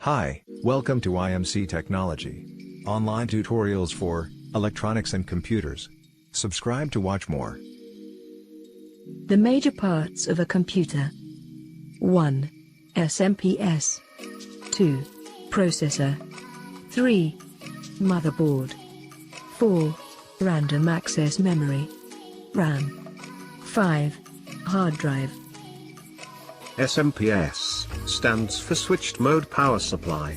Hi, welcome to IMC Technology. Online tutorials for electronics and computers. Subscribe to watch more. The major parts of a computer. 1. SMPS. 2. Processor. 3. Motherboard. 4. Random access memory. RAM. 5. Hard drive. SMPS stands for Switched Mode Power Supply.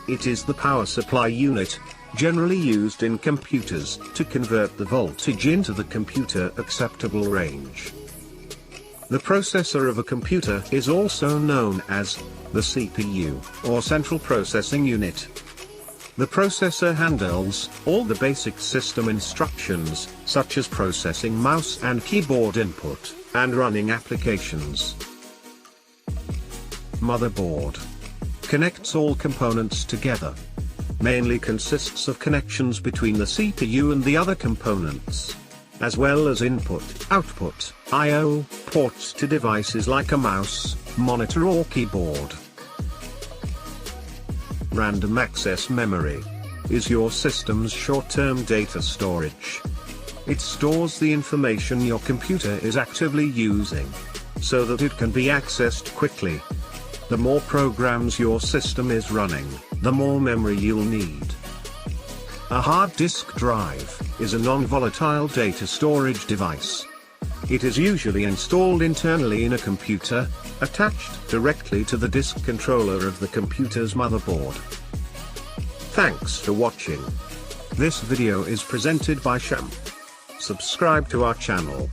It is the power supply unit, generally used in computers, to convert the voltage into the computer acceptable range. The processor of a computer is also known as the CPU, or Central Processing Unit. The processor handles all the basic system instructions, such as processing mouse and keyboard input, and running applications. Motherboard connects all components together. Mainly consists of connections between the CPU and the other components, as well as input, output, I/O ports to devices like a mouse, monitor or keyboard. Random access memory is your system's short-term data storage. It stores the information your computer is actively using, so that it can be accessed quickly. The more programs your system is running, the more memory you'll need. A hard disk drive is a non-volatile data storage device. It is usually installed internally in a computer, attached directly to the disk controller of the computer's motherboard. Thanks for watching. This video is presented by Sham. Subscribe to our channel.